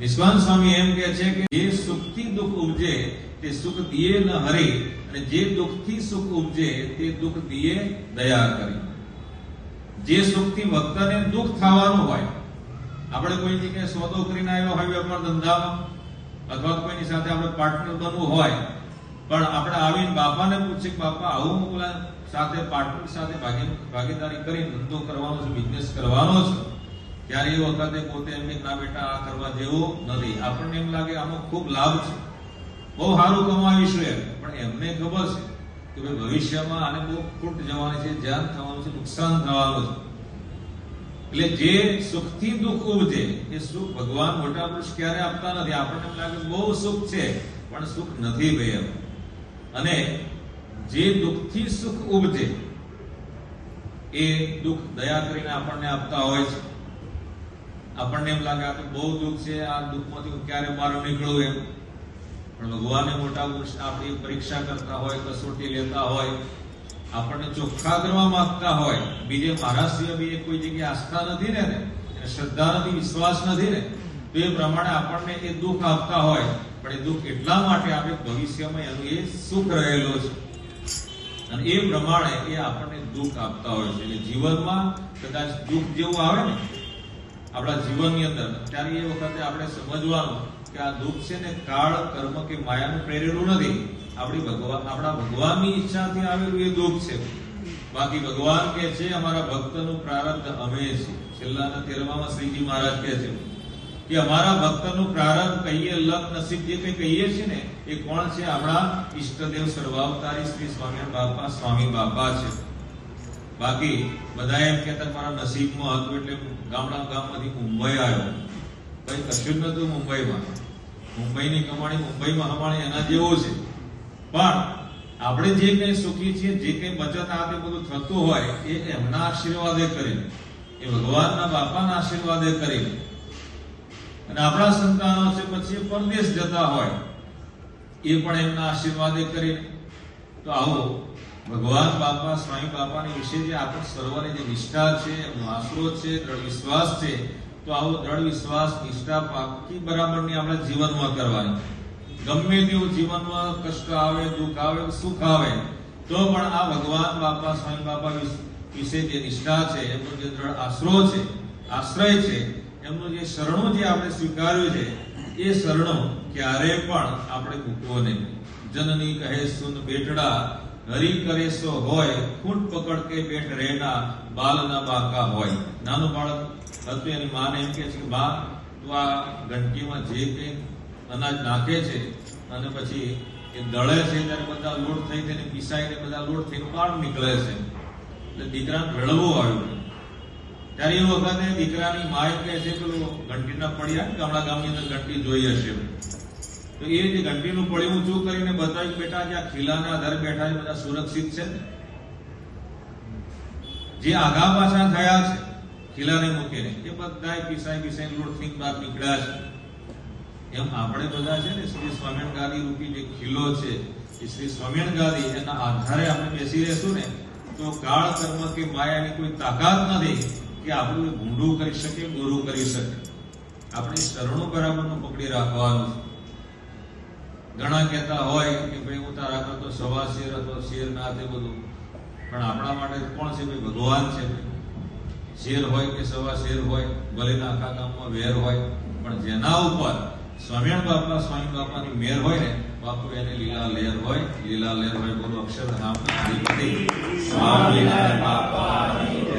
નિસ્વાન સ્વામી એમ કહે છે કે જે સુખથી દુઃખ ઉપજે તે સુખ દિયે ન હરી, અને જે દુઃખથી સુખ ઉપજે તે દુઃખ દિયે દયા કરી. જે સુખથી ભક્તને દુઃખ થવાનું હોય, આપણે કોઈ જગ્યાએ સોદો કરીને આવ્યો હોય વેપાર ધંધામાં, અથવા કોઈની સાથે આપણે પાર્ટનર બનવું હોય, પણ આપણે આવીને બાપાને પૂછીએ કે બાપા આવું પેલા સાથે પાર્ટનર સાથે ભાગીદારી કરીને ધંધો કરવાનો છે, બિઝનેસ કરવાનો છે, ત્યારે એ વખતે પોતે એમ કે ના બેટા આ કરવા જેવું નથી. આપણને એમ લાગે આમાં ખૂબ લાભ છે, બહુ સારું કમાવીશું એમ, પણ એમને ખબર છે કે ભાઈ ભવિષ્યમાં આને બહુ ખોટ જવાની છે, જાન થવાનું છે, નુકસાન થવાનું છે. એટલે જે સુખથી દુઃખ ઉપજે એ સુખ ભગવાન મોટા પુરુષ ક્યારે આપતા નથી. આપણને એમ લાગે બહુ સુખ છે પણ સુખ નથી ભાઈ એમ. અને જે દુઃખથી સુખ ઉપજે એ દુઃખ દયા કરીને આપણને આપતા હોય છે. આપણને એમ લાગે આ તો બહુ દુઃખ છે, આ દુઃખમાંથી ક્યારે બહાર નીકળવું એમ, પણ ભગવાને મોટા પુરુષ આપણી પરીક્ષા કરતા હોય, કસોટી લેતા હોય, આપણને ચોખ્ખા કરવા માંગતા હોય, બીજે મારા સિવાય બીજે કોઈ જગ્યાએ આસ્થા નથી ને, શ્રદ્ધા નથી, વિશ્વાસ નથી ને, તો એ પ્રમાણે આપણને એ દુઃખ આપતા હોય. પણ એ દુઃખ એટલા માટે આપણે ભવિષ્યમાં એનું એ સુખ રહેલો છે, અને એ પ્રમાણે એ આપણને દુઃખ આપતા હોય છે. એટલે જીવનમાં કદાચ દુઃખ જેવું આવે ને આપણા જીવનની અંદર, ત્યારે એ વખતે આપણે સમજવાનું કે આ દુઃખ છે ને કાળ, કર્મ કે માયાનું પ્રેરેલું નથી, આપણા ભગવાનની ઈચ્છાથી આવેલું એ દુઃખ છે. બાકી ભગવાન કે છે અમારા ભક્તનું પ્રારબ્ધ અમે છીએ. છેલ્લાના 13માં શ્રીજી મહારાજ કહે છે કે અમારા ભક્તનું પ્રારબ્ધ કહીએ, લક, નસીબ જે કંઈ કહીએ છીએ ને એ કોણ છે? આપણા ઈષ્ટદેવ સર્વાવતારી શ્રી સ્વામી બાપા છે. બાકી બધા એમ કહેતા મારા નસીબમાં હતું એટલે ગામમાંથી મુંબઈ આવ્યો. ભાઈ કશું જ નતું મુંબઈમાં. મુંબઈની કમાણી મુંબઈમાં હમાણી એના જેવો છે. પણ આપણે જે કંઈ સુખી છીએ, જે કંઈ બચત આ તે બધું થતું હોય એ એમના આશીર્વાદે કરીને, એ ભગવાનના બાપાના આશીર્વાદે કરીને. અને આપણા સંતાનો છે પછી પરદેશ જતા હોય એ પણ એમના આશીર્વાદે કરીને. તો આવો ભગવાન બાપા, સ્વામી બાપાની વિશે જે આપણે સર્વની જે નિષ્ઠા છે, એમનો આશરો છે, દ્રઢ વિશ્વાસ છે, તો આવો દ્રઢ વિશ્વાસ, નિષ્ઠા પાકી બરાબરની આપણે જીવનમાં કરવાની. ગમે તેવું જીવનમાં કષ્ટ આવે, દુઃખ આવે, સુખ આવે, તો પણ આ ભગવાન બાપા, સ્વામી બાપા વિશે જે નિષ્ઠા છે, એમનો જે દ્રઢ આશરો છે, આશ્રય છે, એમનું જે શરણું જે આપણે સ્વીકાર્યું છે, એ શરણો ક્યારે પણ આપણે મૂકવો નહીં. જનની કહે સુન બેટડા, હરી કરે સો હોય, ખૂંટ પકડ કે બેઠ રહેના, બાલના બાકા હોય. નાનું બાળક હતું, એની માને એમ કે છે કે બા તું આ ઘંટીમાં જે કંઈ અનાજ નાખે છે અને પછી એ દળે છે ત્યારે બધા લોટ થઈ થઈને પીસાઈને બધા લોટ થઈને બહાર નીકળે છે. એટલે દીકરાને રડવું આવ્યું. ત્યારે એ વખતે દીકરાની મા એમ કહે છે પેલું ઘંટીના પડ્યા, ગામની અંદર ઘંટી જોઈ હશે, તો એ જે ઘંટીનું પડી ઊંચું કરીને બતાવ્યું બેટા જે આ ખીલાના આધારે બેઠા છે બધા સુરક્ષિત છે, જે આગા પાછા થયા છે ખીલાને મૂકીને એ બધા પીસાઈ લોટથી બહાર નીકળ્યા છે. એમ આપણે બધા છે ને શ્રી સ્વામિનારાયણ ગાદી રૂપી જે ખીલો છે એ શ્રી સ્વામિનારાયણ ગાદી, એના આધારે આપણે બેસી રહેશું ને તો કાળ, કર્મ કે માયાની કોઈ તાકાત નથી કે આપણું ભૂંડું કરી શકે, દોરું કરી શકે. આપણે શરણો બરાબરનું પકડી રાખવાનું છે. ઘણા કહેતા હોય કે ભાઈ હું તારા કરતો સવા શેર હતો, શેર ના તે બધું, પણ આપણા માટે કોણ છે? ભાઈ ભગવાન છે. શેર હોય કે સવા શેર હોય, ભલે આખા ગામમાં વેર હોય, પણ જેના ઉપર સ્વામિનારાયણ સ્વામી બાપાની મેર હોય ને બાપુ, એને લીલા લહેર હોય, લીલા લહેર હોય. બોલો અક્ષરધામ સ્વામિનારાયણ બાપા.